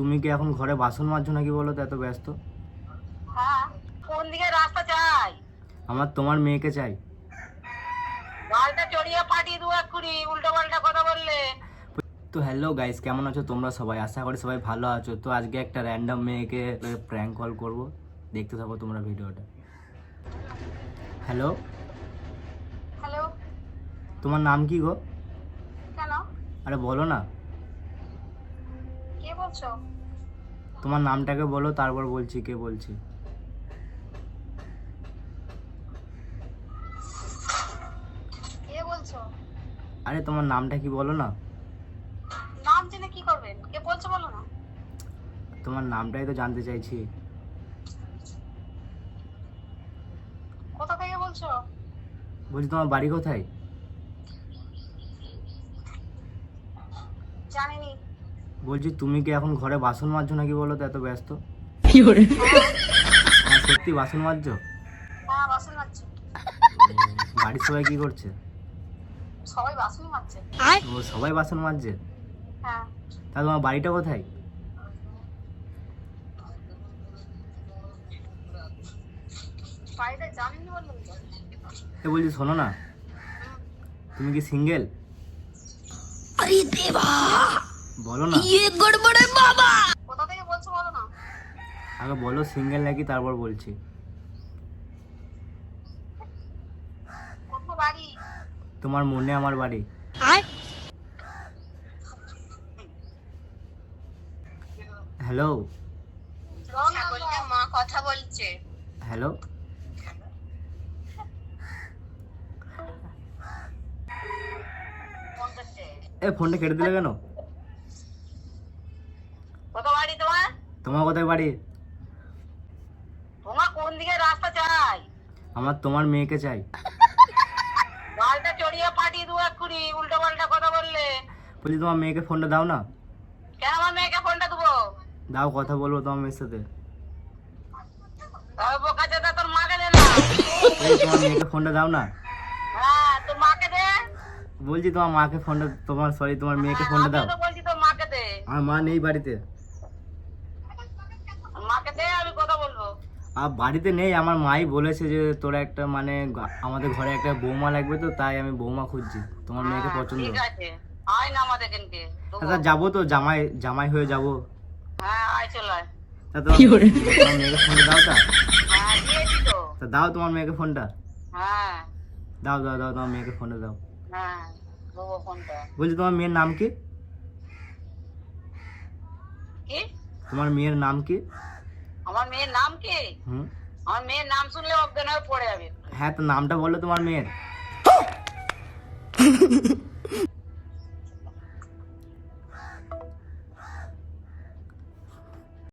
তুমি কি এখন ঘরে বাসন মাজছো নাকি বলো তো, এত ব্যস্ত? হ্যাঁ, কোন দিকে রাস্তা চাই? আমার তোমার মেয়েকে চাই। গালটা চড়িয়ে পাঠিয়ে দেবো এক্ষুনি, উল্টো পাল্টা কথা বললে। তো হ্যালো গাইস, কেমন আছো তোমরা সবাই? আশা করি সবাই ভালো আছো। তো আজকে একটা র্যান্ডম মেয়েকে প্র্যাঙ্ক কল করব, দেখতে থাকো তোমরা ভিডিওটা। হ্যালো, হ্যালো, তোমার নাম কি গো? কেন? আরে বলো না, কে বলছো? তোমার নামটাকে বলো, তারপর বলছি কে বলছি। কে বলছো? আরে তোমার নামটা কি বলো না। নাম জেনে কি করবেন? কে বলছো বলো না। তোমার নামটাই তো জানতে চাইছি। কোথা থেকে বলছো? বলছি তোমার বাড়ি কোথায়? জানিনি। বলছি তুমি কি এখন ঘরে বাসন মাজছো নাকি বলো তো, এত ব্যস্ত? হ্যাঁ সত্যি বাসন মাজছো? হ্যাঁ, বাসন মাজছি। বাড়ির সবাই কি করছে? সবাই বাসনই মাজছে। ও সবাই বাসন মাজছে? হ্যাঁ, তা তোমার বাড়িটা কোথায়? বাড়িটা জানিনি বললাম তো। এ বলছি শোনো না, তুমি কি সিঙ্গেল? বলো না, কোথা থেকে বলছো বলো না। আগে বলো সিঙ্গেল নাকি, তারপর বলছি। কোথায় বাড়ি? তোমার মনে আমার বাড়ি। হ্যালো মা কথা বলছে। হ্যালো, ফোন করছে। এ ফোনটা কেটে দিলে কেন? কোথা বাড়ি তোমার? তোমার কোথায় বাড়ি? তোমার কোন দিকে রাস্তা চাই? আমার তোমার মেয়েকে চাই। গালটা চড়িয়ে পাঠিয়ে দেবো এক্ষুনি, উল্টো পাল্টা কথা বললে। বলছি তোমার মেয়েকে ফোনটা দাও না। কেন আমার মেয়েকে ফোনটা দেবো? দাও, কথা বলবো তোমার মেয়ের সাথে। তবে বোকা চোদা, তোর মাকে দে না। এই তোমার মেয়েকে ফোনটা দাও না। হ্যাঁ, তোর মাকে দে। বলছি তোমার মাকে ফোনটা, তোমার মেয়েকে ফোনটা দাও। আমিও তো বলছি তোর মাকে দে। আমার মা নেই বাড়িতে। মাকে দে, আমি কথা বলবো। আর বাড়িতে নেই, আমার মাই বলেছে যে তোর একটা আমাদের ঘরে একটা বৌমা লাগবে, তো তাই আমি বৌমা খুঁজছি। তোমার মেয়েকে হ্যাঁ, পছন্দ। ঠিক আছে, আয় না আমাদের এখানকে। তা যাবো তো, জামাই জামাই হয়ে যাবো। হ্যাঁ, আয় চলে আয়। তা তোমার মেয়েকে ফোনটা দাও। হ্যাঁ, দিয়েছি তো। তা দাও তোমার মেয়েকে ফোনটা। হ্যাঁ দাও দাও দাও, তোমার মেয়েকে ফোনটা দাও। হ্যাঁ, দেবো ফোনটা। বলছি তোমার মেয়ের নাম কি? কি? তোমার মেয়ের নাম কি? আমার মেয়ের নাম কি? হুম, আমার মেয়ের নাম শুনলে অজ্ঞান হয়ে পড়ে যাবে। হ্যাঁ তো নামটা বললো তোমার মেয়ের।